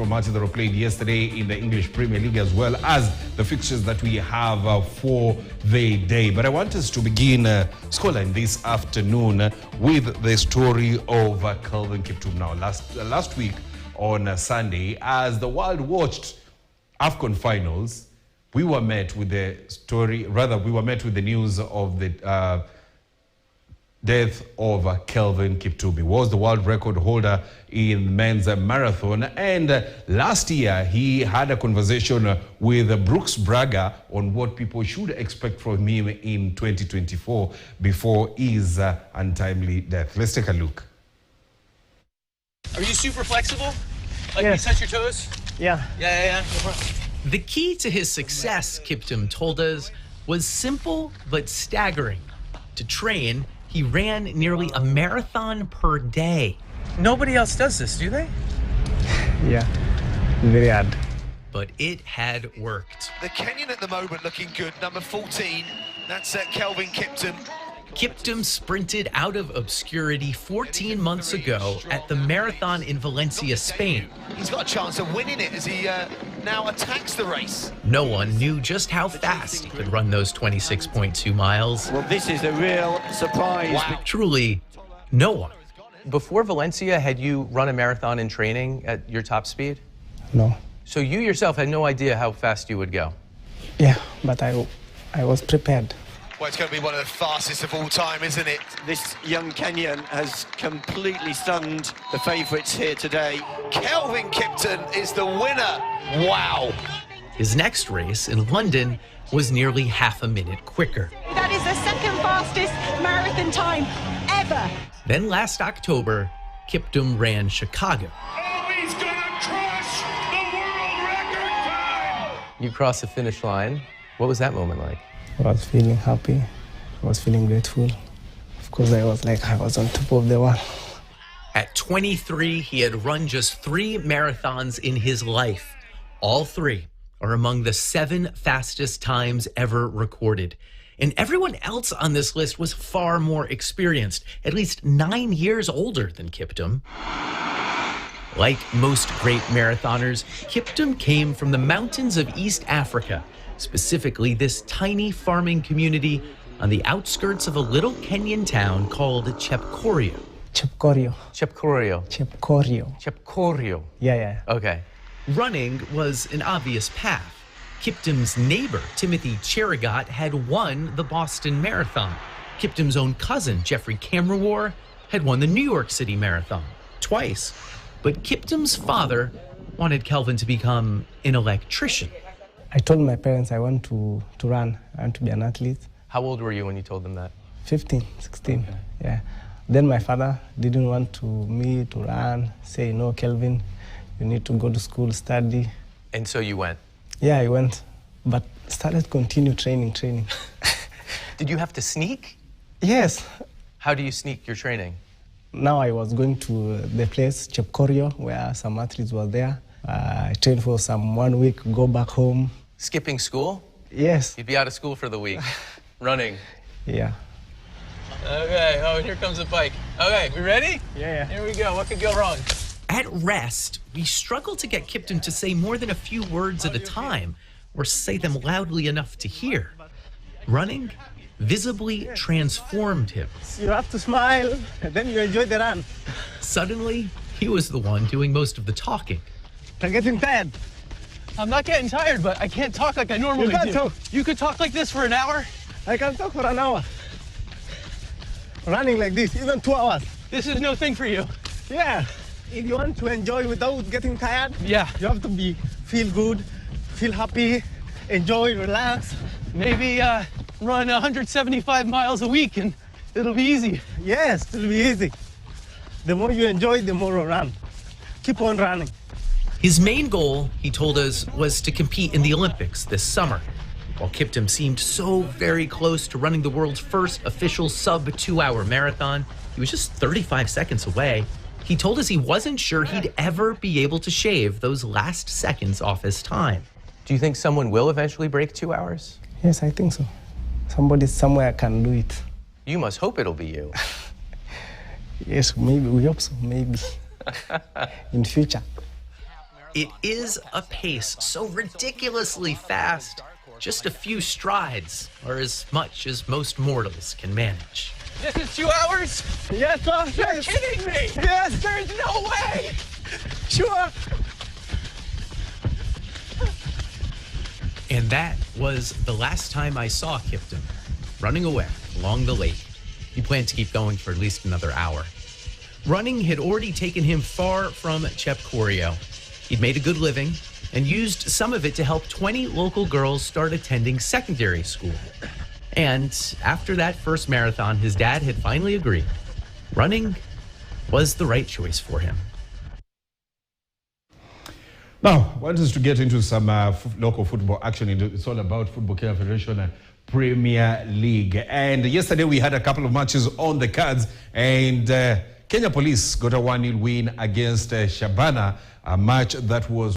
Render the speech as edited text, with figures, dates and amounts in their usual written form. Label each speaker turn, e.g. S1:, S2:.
S1: from matches that were played yesterday in the English Premier League, as well as the fixtures that we have for the day. But I want us to begin Scoreline this afternoon with the story of Kelvin Kiptum. Now, last week on Sunday, as the world watched AFCON finals, we were met with the news of the death of Kelvin Kiptum. He was the world record holder in men's marathon, and last year he had a conversation with Brooks Braga on what people should expect from him in 2024 before his untimely death. Let's take a look.
S2: Are you super flexible? Like
S3: Yes.
S2: you touch your toes?
S3: Yeah.
S2: Yeah.
S4: The key to his success, Kiptum told us, was simple but staggering. To train, he ran nearly a marathon per day.
S2: Nobody else does this, do they?
S3: Yeah. Very hard.
S4: But it had worked.
S5: The Kenyan at the moment looking good, number 14. That's Kelvin Kiptum.
S4: Kiptum sprinted out of obscurity 14 months ago at the marathon in Valencia, Spain.
S5: He's got a chance of winning it as he now attacks the race.
S4: No one knew just how fast he could run those 26.2 miles.
S6: Well, this is a real surprise.
S5: Wow.
S4: Truly, no one.
S2: Before Valencia, had you run a marathon in training at your top speed?
S3: No.
S2: So you yourself had no idea how fast you would go?
S3: Yeah, but I was prepared.
S5: Well, it's going to be one of the fastest of all time, isn't it?
S6: This young Kenyan has completely stunned the favourites here today.
S5: Kelvin Kiptum is the winner. Wow.
S4: His next race in London was nearly half a minute quicker.
S7: That is the second fastest marathon time ever.
S4: Then last October, Kiptum ran Chicago.
S8: Oh, he's gonna crush the world record time!
S2: You crossed the finish line. What was that moment like?
S3: I was feeling happy. I was feeling grateful. Of course, I was on top of the world.
S4: At 23, he had run just 3 marathons in his life. All 3 are among the 7 fastest times ever recorded. And everyone else on this list was far more experienced, at least 9 years older than Kiptum. Like most great marathoners, Kiptum came from the mountains of East Africa, specifically this tiny farming community on the outskirts of a little Kenyan town called Chepkorio.
S3: Chepkorio.
S2: Chepkorio.
S3: Chepkorio.
S2: Chepkorio.
S3: Yeah.
S2: Okay.
S4: Running was an obvious path. Kiptum's neighbor, Timothy Cherigot, had won the Boston Marathon. Kiptum's own cousin, Jeffrey Kamrawar, had won the New York City Marathon twice. But Kiptum's father wanted Kelvin to become an electrician.
S3: I told my parents I want to run. I want to be an athlete.
S2: How old were you when you told them that?
S3: 15, 16. Okay. Yeah. Then my father didn't want me to run. Say, no, Kelvin, you need to go to school, study.
S2: And so you went?
S3: Yeah, I went, but continue training.
S2: Did you have to sneak?
S3: Yes.
S2: How do you sneak your training?
S3: Now I was going to the place, Chepkorio, where some athletes were there. I trained for 1 week, go back home.
S2: Skipping school?
S3: Yes.
S2: You'd be out of school for the week. Running.
S3: Yeah.
S2: Okay, oh, here comes the bike. Okay, we ready?
S3: Yeah.
S2: Here we go, what could go wrong?
S4: At rest, we struggled to get Kiptum to say more than a few words at a time, or say them loudly enough to hear. Running visibly transformed him.
S3: You have to smile, and then you enjoy the run.
S4: Suddenly, he was the one doing most of the talking.
S3: I'm getting tired.
S2: I'm not getting tired, but I can't talk like I normally
S3: You can't
S2: do.
S3: talk.
S2: You could talk like this for an hour?
S3: I can talk for an hour. Running like this, even 2 hours.
S2: This is no thing for you.
S3: Yeah. If you want to enjoy without getting tired,
S2: Yeah.
S3: you have to feel good, feel happy, enjoy, relax.
S2: Maybe run 175 miles a week and it'll be easy.
S3: Yes, it'll be easy. The more you enjoy, the more you run. Keep on running.
S4: His main goal, he told us, was to compete in the Olympics this summer. While Kiptum seemed so very close to running the world's first official sub-2-hour marathon, he was just 35 seconds away. He told us he wasn't sure he'd ever be able to shave those last seconds off his time.
S2: Do you think someone will eventually break 2 hours?
S3: Yes, I think so. Somebody somewhere can do it.
S2: You must hope it'll be you.
S3: Yes, maybe, we hope so, maybe. In future.
S4: it is a pace so ridiculously fast, just a few strides are as much as most mortals can manage.
S2: This is 2 hours?
S3: Yes, sir.
S2: You're kidding me!
S3: Yes.
S2: There's no way!
S3: Sure.
S4: And that was the last time I saw Kiptum, running away along the lake. He planned to keep going for at least another hour. Running had already taken him far from Chep Choreo. He'd made a good living and used some of it to help 20 local girls start attending secondary school. And after that first marathon, his dad had finally agreed. Running was the right choice for him.
S1: Now, I want us to get into some local football action. It's all about Football Kenya Federation Premier League. And yesterday we had a couple of matches on the cards, and Kenya Police got a 1-0 win against Shabana, a match that was